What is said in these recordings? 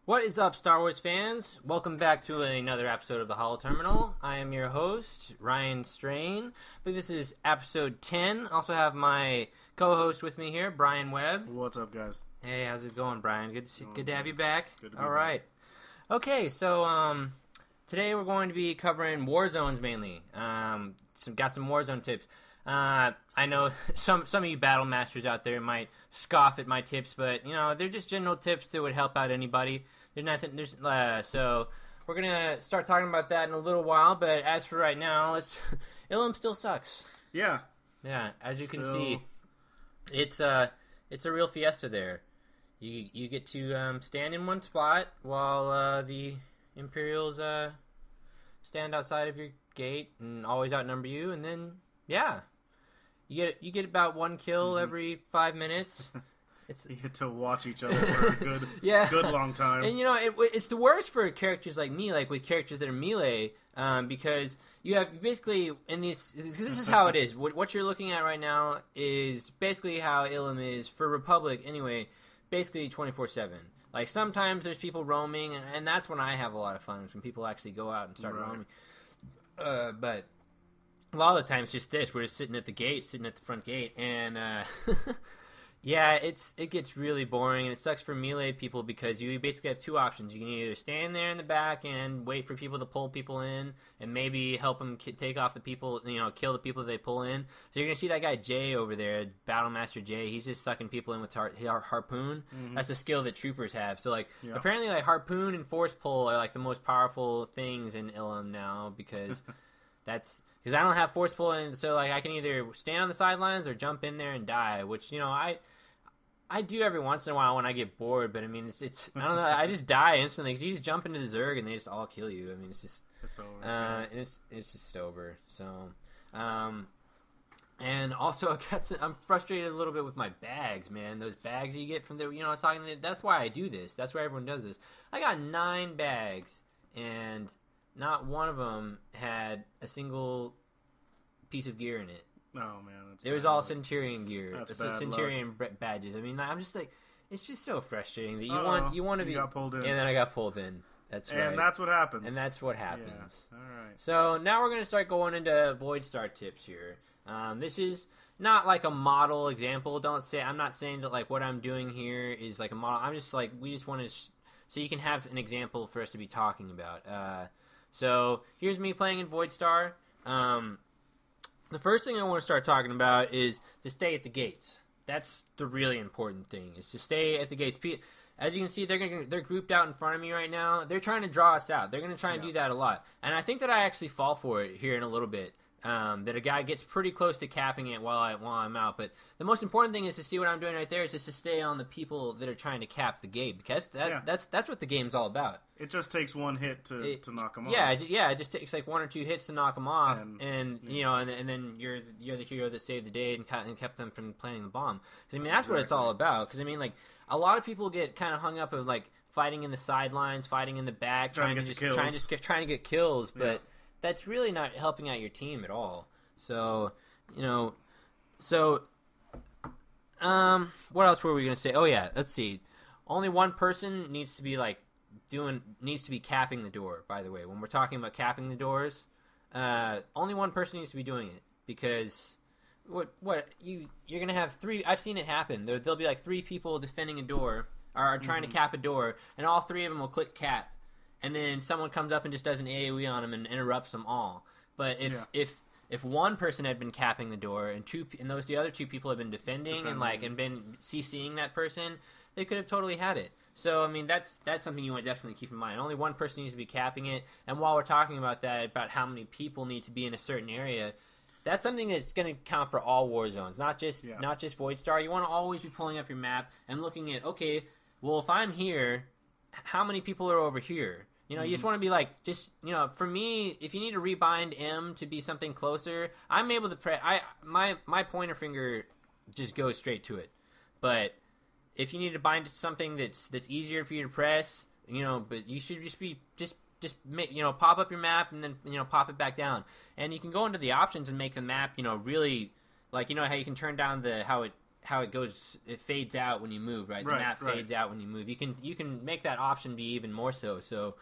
What is up, Star Wars fans? Welcome back to another episode of the Holoterminal. I am your host, Ryan Strain. But this is episode 10. I also have my co-host with me here, Brian Webb. What's up, guys? Hey, how's it going, Brian? Good to have you back. Good to be All right. Okay, so today we're going to be covering Warzones mainly. Got some Warzone tips. I know some of you battle masters out there might scoff at my tips, but they're just general tips that would help out anybody. So we're gonna start talking about that in a little while. But as for right now, Ilum still sucks. Yeah. As you can see, it's a real fiesta there. You get to stand in one spot while the Imperials stand outside of your gate and always outnumber you, and then you get about one kill every 5 minutes. You get to watch each other for a good long time. And it's the worst for characters like me, like with characters that are melee, because you have basically in these. This is how it is. What you're looking at right now is basically how Ilum is for Republic anyway. Basically 24/7. Like sometimes there's people roaming, and that's when I have a lot of fun. Is when people actually go out and start roaming. But a lot of the times, just this. We're just sitting at the front gate, and yeah, it gets really boring, and it sucks for melee people because you basically have two options. You can either stand there in the back and wait for people to pull people in, and maybe help them take off the people, kill the people that they pull in. So you're gonna see that guy Jay over there, Battlemaster Jay. He's just sucking people in with harpoon. Mm-hmm. That's a skill that troopers have. So apparently harpoon and force pull are like the most powerful things in Ilum now because because I don't have force pull, and so I can either stand on the sidelines or jump in there and die, which I do every once in a while when I get bored. But I mean, it's I don't know, I just die instantly because you just jump into the Zerg and they just all kill you. I mean, it's over. It's just over. So, and also I'm frustrated a little bit with my bags, man. Those bags you get from there, I was talking. That's why I do this. That's why everyone does this. I got 9 bags and not one of them had a single piece of gear in it. Oh man, it was all Centurion gear, Centurion luck. Badges. I mean, I'm just like, it's just so frustrating that you want to be. Got pulled in, and then I got pulled in. That's right, and that's what happens. Yeah. All right. So now we're gonna start going into Void Star tips here. This is not like a model example. I'm not saying that like what I'm doing here is like a model. I'm just like we just want to, so you can have an example for us to be talking about. So here's me playing in Void Star. The first thing I want to start talking about is to stay at the gates. That's the really important thing, is to stay at the gates. As you can see, they're grouped out in front of me right now. They're trying to draw us out. They're going to try and do that a lot. And I think that I actually fall for it here in a little bit. That a guy gets pretty close to capping it while I'm out. But the most important thing is to see what I'm doing right there is just to stay on the people that are trying to cap the gate, because that's what the game's all about. It just takes one hit to knock them off. Yeah, it just takes like 1 or 2 hits to knock them off, and then you're the hero that saved the day and kept them from planting the bomb. Because I mean that's what it's all about. Because I mean like a lot of people get kind of hung up of like fighting in the sidelines, fighting in the back, trying to get kills, but that's really not helping out your team at all. So, what else were we going to say? Oh yeah, let's see. Only one person needs to be capping the door, by the way. When we're talking about capping the doors, only one person needs to be doing it, because you're going to have 3, I've seen it happen. There'll be like 3 people defending a door or trying to cap a door, and all 3 of them will click cap. And then someone comes up and just does an AoE on them and interrupts them all. But if one person had been capping the door and the other 2 people had been defending and been CCing that person, they could have totally had it. So I mean that's something you want to definitely keep in mind. Only one person needs to be capping it. And while we're talking about that, about how many people need to be in a certain area, that's something that's going to count for all war zones, not just Void Star. You want to always be pulling up your map and looking at, okay, well if I'm here, how many people are over here? You just want to be like, for me, if you need to rebind M to be something closer, I'm able to press. My pointer finger just goes straight to it. But if you need to bind to something that's easier for you to press, but you should just pop up your map and then pop it back down, and you can go into the options and make the map really like how you can turn down how it how it goes. It fades out when you move, right? The map fades out when you move. You can make that option be even more so. So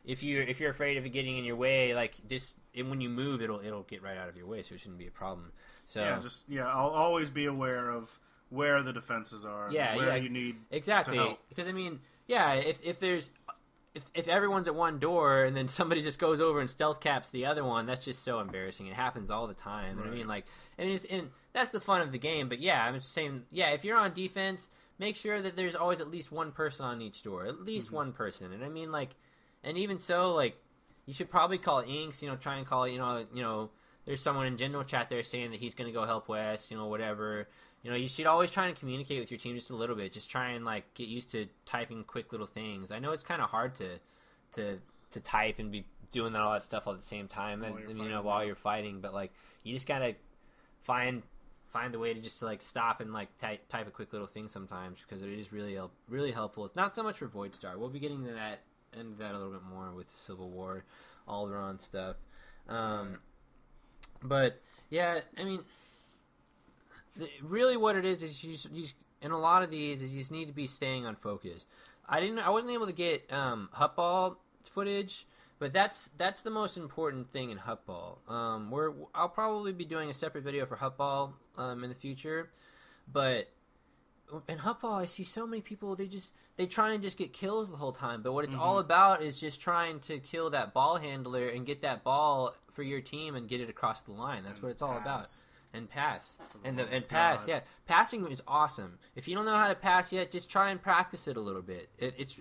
if you're afraid of it getting in your way, like just when you move, it'll get right out of your way, so it shouldn't be a problem. So I'll always be aware of where the defenses are. And where you need exactly to help. Because I mean, if everyone's at one door and then somebody just goes over and stealth caps the other one, that's just so embarrassing. It happens all the time. Right. And I mean, and that's the fun of the game. But yeah, I'm just saying, if you're on defense, make sure that there's always at least one person on each door, at least one person. And I mean, and even so, you should probably call Inks. Try and call. There's someone in general chat there saying that he's going to go help Wes. Whatever. You should always try and communicate with your team just a little bit. Just try and get used to typing quick little things. I know it's kind of hard to type and be doing all that stuff all at the same time. While you're fighting, but you just gotta find a way to just stop and type a quick little thing sometimes, because it is really helpful. It's not so much for VoidStar. We'll be getting to that a little bit more with the Civil War, Alderaan stuff. But yeah, I mean. Really, what it is you in a lot of these is you just need to be staying on focus. I wasn't able to get Hutball footage, but that's the most important thing in Hutball. I'll probably be doing a separate video for Hutball in the future, but in Hutball I see so many people they try and just get kills the whole time. But what it's all about is just trying to kill that ball handler and get that ball for your team and get it across the line. That's what it's all about. And pass. And pass, yeah. Passing is awesome. If you don't know how to pass yet, just try and practice it a little bit. It's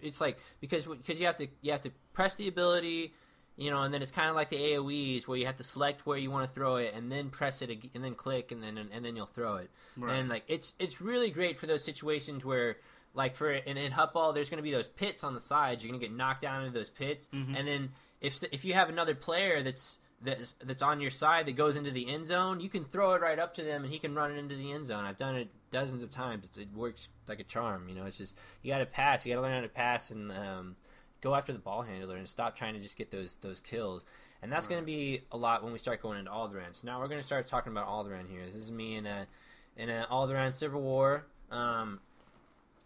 because you have to press the ability, and then it's kind of like the AoEs where you have to select where you want to throw it and then press it and then click and then you'll throw it. Right. And it's really great for those situations where in Hutball there's going to be those pits on the sides. You're going to get knocked down into those pits, and then if you have another player that's on your side that goes into the end zone, you can throw it right up to them and he can run it into the end zone. I've done it dozens of times. It works like a charm. It's just you got to pass. You got to learn how to pass and go after the ball handler and stop trying to just get those kills. And that's going to be a lot when we start going into Alderaan. So now we're going to start talking about Alderaan here. This is me in a Alderaan Civil War.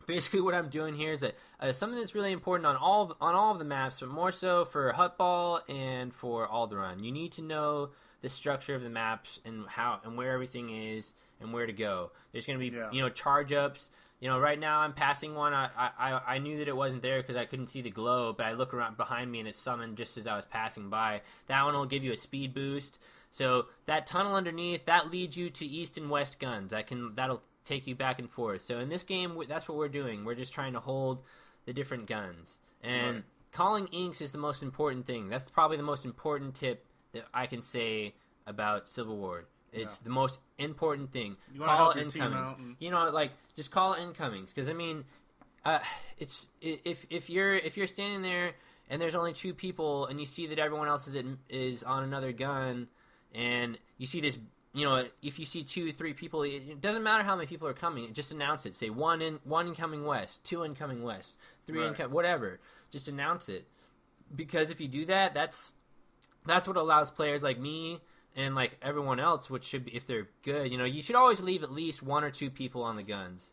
Basically, what I'm doing here is that something that's really important on all of the maps, but more so for Hutball and for Alderaan. You need to know the structure of the maps and how and where everything is and where to go. There's going to be charge ups. Right now I'm passing one. I knew that it wasn't there because I couldn't see the glow, but I look around behind me and it's summoned just as I was passing by. That one will give you a speed boost. So that tunnel underneath that leads you to east and west guns. That'll take you back and forth. So in this game, that's what we're doing. We're just trying to hold the different guns. And calling inks is the most important thing. That's probably the most important tip that I can say about Civil War. It's the most important thing. Call incomings. Just call incomings. Because I mean, if you're standing there and there's only two people and you see that everyone else is on another gun, and you see this. If you see 2, 3 people, it doesn't matter how many people are coming. Just announce it. Say one incoming west, 2 incoming west, 3 incoming, whatever. Just announce it, because if you do that, that's what allows players like me and everyone else, which should be, if they're good, you should always leave at least 1 or 2 people on the guns,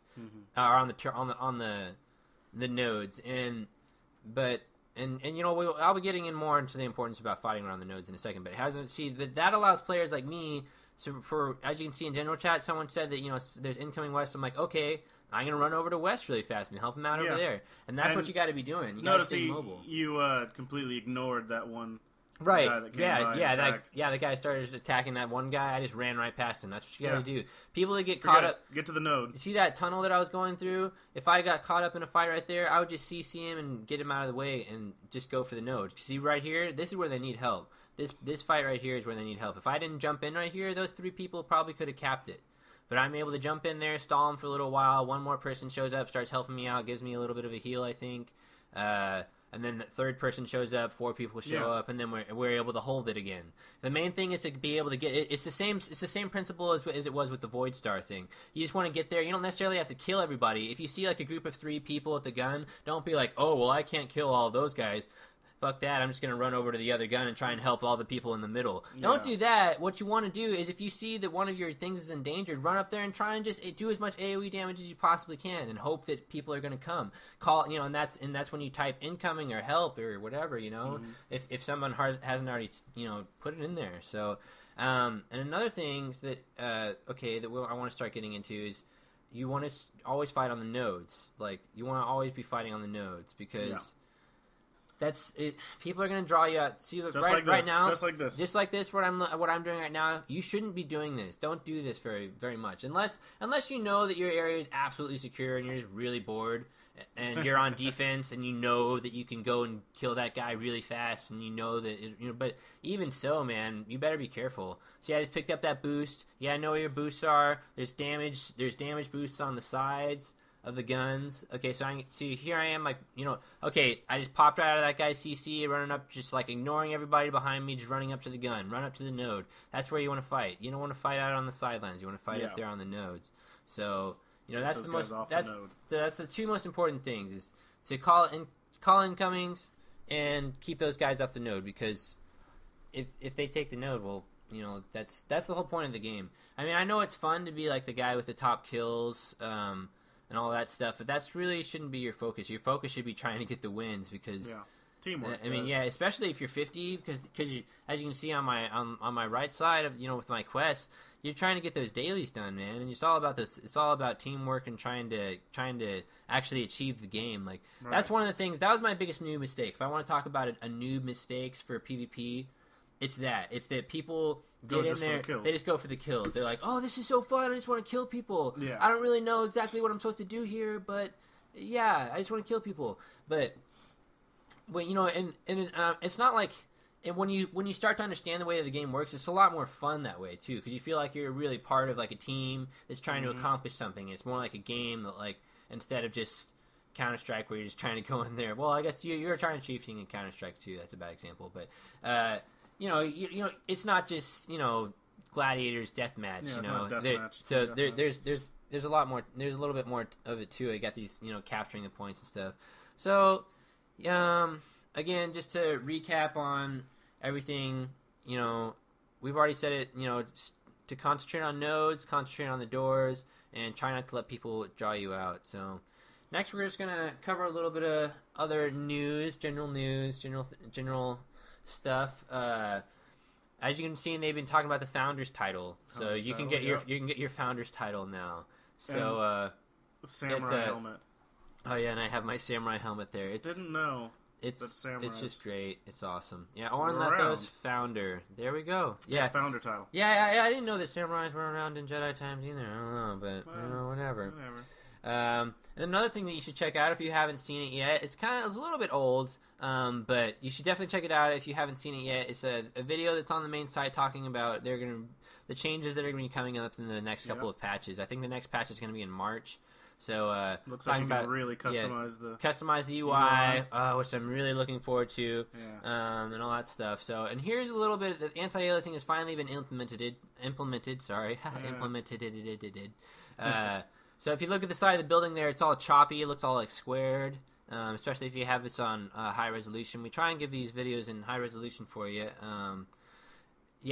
or on the nodes, I'll be getting in more into the importance about fighting around the nodes in a second. But that allows players like me. So as you can see in general chat, someone said that there's incoming west. I'm like, okay, I'm gonna run over to west really fast and help him out over there. And that's what you got to be doing. You got to stay mobile. You completely ignored that one. Right. Guy that came by the guy started attacking that one guy. I just ran right past him. That's what you got to do. People that get caught up. Get to the node. You see that tunnel that I was going through? If I got caught up in a fight right there, I would just CC him and get him out of the way and just go for the node. See right here? This is where they need help. This fight right here is where they need help. If I didn't jump in right here, those 3 people probably could have capped it. But I'm able to jump in there, stall him for a little while. One more person shows up, starts helping me out, gives me a little bit of a heal, I think. And then the third person shows up, 4 people show up, and then we're able to hold it again. The main thing is to be able to get it. It's the same principle as it was with the VoidStar thing. You just want to get there. You don't necessarily have to kill everybody. If you see a group of 3 people with the gun, don't be like, oh well, I can't kill all those guys. fuck that, I'm just going to run over to the other gun and try and help all the people in the middle. Don't do that. What you want to do is, if you see that one of your things is endangered, run up there and try and just do as much AoE damage as you possibly can, and hope that people are going to come. Call, you know, and that's when you type incoming or help or whatever, you know, if someone hasn't already, you know, put it in there. So, and another thing that I want to start getting into is, you want to always fight on the nodes. Like, you want to always be fighting on the nodes, because that's it. People are going to draw you out. See, right now, just like this, what I'm doing right now. You shouldn't be doing this. Don't do this very, very much, unless you know that your area is absolutely secure and you're just really bored and you're on defense and you know that you can go and kill that guy really fast, and you know that, you know. But even so, man, you better be careful. See, I just picked up that boost. Yeah, I know where your boosts are. There's damage boosts on the sides of the guns. Okay, so here I am, like, you know, okay, I just popped right out of that guy's CC, running up, just like ignoring everybody behind me, just running up to the gun, run up to the node. That's where you want to fight. You don't want to fight out on the sidelines. You want to fight up there on the nodes. So, you know, that's the two most important things, is to call incomings and keep those guys off the node, because if they take the node, well, you know, that's the whole point of the game. I mean, I know it's fun to be like the guy with the top kills, and all that stuff, but that's really shouldn't be your focus. Your focus should be trying to get the wins, because teamwork. I mean, especially if you're 50, because as you can see on my right side of, you know, with my quest, you're trying to get those dailies done, man, and it's all about this. It's all about teamwork and trying to actually achieve the game. Like, that's one of the things. That was my biggest noob mistake. If I want to talk about a noob mistakes for PvP, it's that people get in there, they just go for the kills. They're like, oh, this is so fun, I just want to kill people. I don't really know exactly what I'm supposed to do here, but yeah, I just want to kill people. But you know, and it's not like, and when you start to understand the way the game works, it's a lot more fun that way too, because you feel like you're really part of like a team that's trying to accomplish something. It's more like a game that, like, instead of just Counter-Strike where you're just trying to go in there. Well, I guess you're trying to achieve things in Counter-Strike too. That's a bad example, but you know, it's not just, you know, gladiators deathmatch. Yeah, you know, so there's a lot more. There's a little bit more of it too. I got these, you know, capturing the points and stuff. So, again, just to recap on everything, you know, we've already said it. You know, to concentrate on nodes, concentrate on the doors, and try not to let people draw you out. So, next we're just gonna cover a little bit of other news, general stuff. As you can see, they've been talking about the founders title, so you can get your founders title now. So samurai helmet. Oh yeah, and I have my samurai helmet there. Didn't know. It's just great. It's awesome. Yeah, Oren Lethos founder. There we go. Yeah, founder title. Yeah. I didn't know that samurais were around in Jedi times either. I don't know, but you know, whatever. And another thing that you should check out if you haven't seen it yet, it's a little bit old, but you should definitely check it out if you haven't seen it yet. It's a video that's on the main site talking about the changes that are going to be coming up in the next couple of patches. I think the next patch is going to be in March. So looks like you can really customize the UI, which I'm really looking forward to, and all that stuff. So, and here's a little bit. The anti-aliasing has finally been implemented. Sorry, implemented. So if you look at the side of the building there, it's all choppy. It looks all like squared, especially if you have this on high resolution. We try and give these videos in high resolution for you.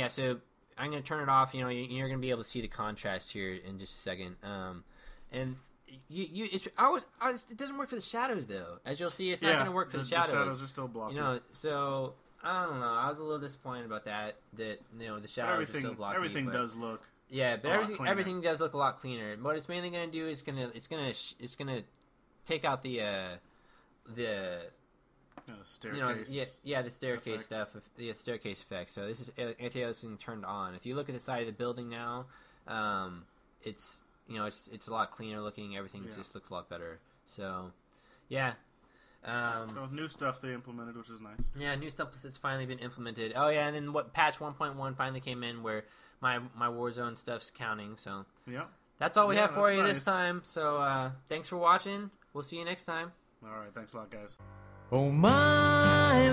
So I'm going to turn it off. You know, you're going to be able to see the contrast here in just a second. And it doesn't work for the shadows though. As you'll see, it's not going to work for the shadows. The shadows are still blocking. You know, so I don't know. I was a little disappointed about that. That, you know, the shadows are still blocking. Everything does look. Yeah, but everything does look a lot cleaner. What it's mainly going to do is it's gonna take out the staircase. You know, the staircase effect. stuff, the staircase effect. So this is anti-aliasing turned on. If you look at the side of the building now, it's a lot cleaner looking. Everything just looks a lot better. So, yeah. So new stuff they implemented, which is nice. Yeah, new stuff that's finally been implemented. Oh yeah, and then patch 1.1 finally came in where my Warzone stuff's counting. So that's all we have for you this time. So thanks for watching. We'll see you next time. All right, thanks a lot, guys. Oh my,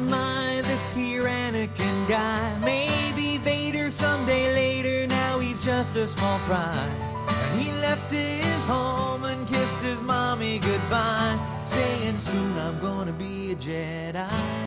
this here Anakin guy. Maybe Vader someday later, now he's just a small fry. And he left his home and kissed his mommy goodbye, saying soon I'm gonna be a Jedi.